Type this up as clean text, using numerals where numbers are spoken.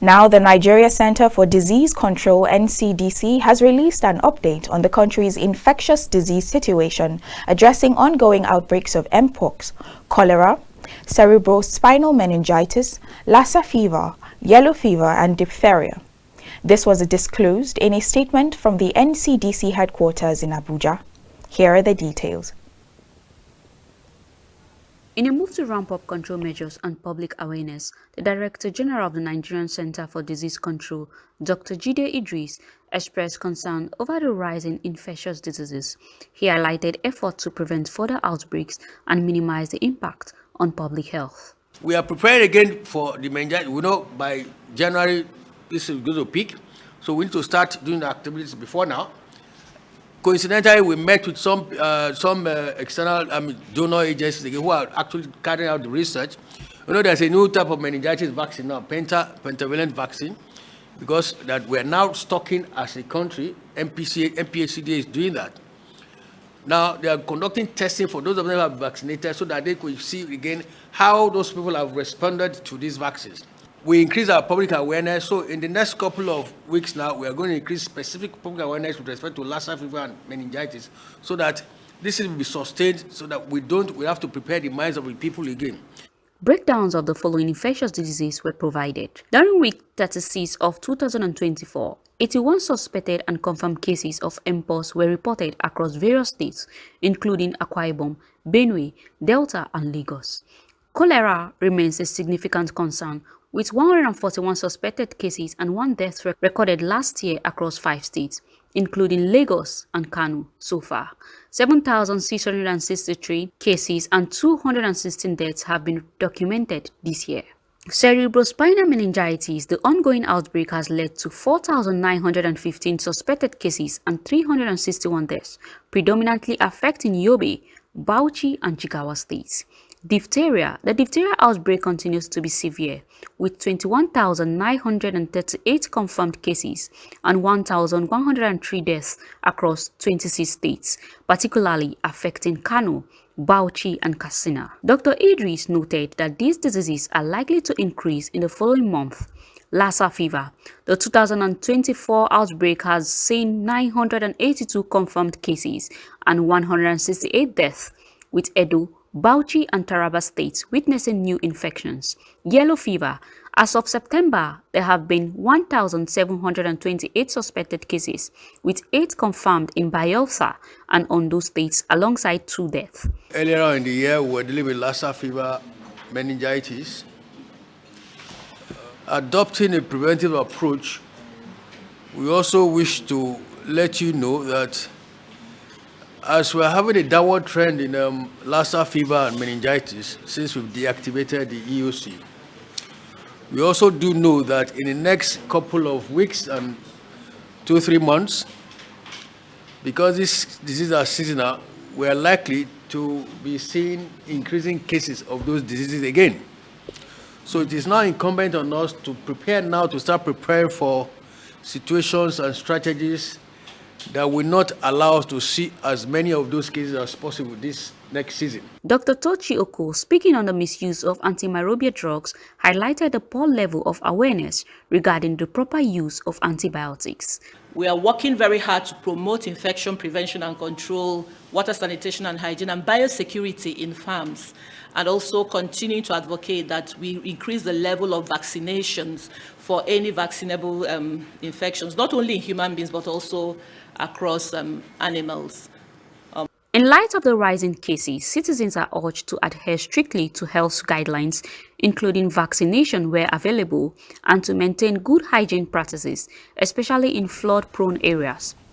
Now, the Nigeria Center for Disease Control (NCDC) has released an update on the country's infectious disease situation, addressing ongoing outbreaks of mpox, cholera, cerebrospinal meningitis, Lassa fever, yellow fever, and diphtheria. This was disclosed in a statement from the NCDC headquarters in Abuja. Here are the details. In a move to ramp up control measures and public awareness, the Director General of the Nigerian Center for Disease Control, Dr. Jide Idris, expressed concern over the rise in infectious diseases. He highlighted efforts to prevent further outbreaks and minimize the impact on public health. We are prepared again for the meningitis. We know by January this is going to peak, so we need to start doing the activities before now. Coincidentally, we met with some external donor agencies again, who are actually carrying out the research. You know, there's a new type of meningitis vaccine now, pentavalent vaccine, because that we're now stocking as a country. NPHCDA is doing that. Now they are conducting testing for those of them who are vaccinated, so that they could see again how those people have responded to these vaccines. We increase our public awareness, so in the next couple of weeks now, we are going to increase specific public awareness with respect to Lassa fever and meningitis, so that this will be sustained, so that we have to prepare the minds of the people again. Breakdowns of the following infectious diseases were provided. During week 36 of 2024, 81 suspected and confirmed cases of mpox were reported across various states, including Akwa Ibom, Benue, Delta, and Lagos. Cholera remains a significant concern, with 141 suspected cases and 1 death recorded last year across 5 states, including Lagos and Kano so far. 7,663 cases and 216 deaths have been documented this year. Cerebrospinal meningitis, the ongoing outbreak has led to 4,915 suspected cases and 361 deaths, predominantly affecting Yobe, Bauchi, and Jigawa states. Diphtheria. The diphtheria outbreak continues to be severe, with 21,938 confirmed cases and 1,103 deaths across 26 states, particularly affecting Kano, Bauchi, and Katsina. Dr. Idris noted that these diseases are likely to increase in the following month. Lassa fever. The 2024 outbreak has seen 982 confirmed cases and 168 deaths, with Edo, Bauchi, and Taraba states witnessing new infections. Yellow fever. As of September, there have been 1,728 suspected cases, with 8 confirmed in Bayelsa and Ondo states, alongside 2 deaths. Earlier in the year, we were dealing with Lassa fever, meningitis. Adopting a preventive approach, we also wish to let you know that as we're having a downward trend in Lassa fever and meningitis since we've deactivated the EOC, we also do know that in the next couple of weeks and 2-3 months, because these diseases are seasonal, we are likely to be seeing increasing cases of those diseases again. So it is now incumbent on us to prepare now, to start preparing for situations and strategies that will not allow us to see as many of those cases as possible this next season. Dr. Tochi Oko, speaking on the misuse of antimicrobial drugs, highlighted the poor level of awareness regarding the proper use of antibiotics. We are working very hard to promote infection prevention and control, water sanitation and hygiene, and biosecurity in farms, and also continue to advocate that we increase the level of vaccinations for any vaccinable infections, not only in human beings, but also across animals. In light of the rising cases, citizens are urged to adhere strictly to health guidelines, including vaccination where available, and to maintain good hygiene practices, especially in flood-prone areas.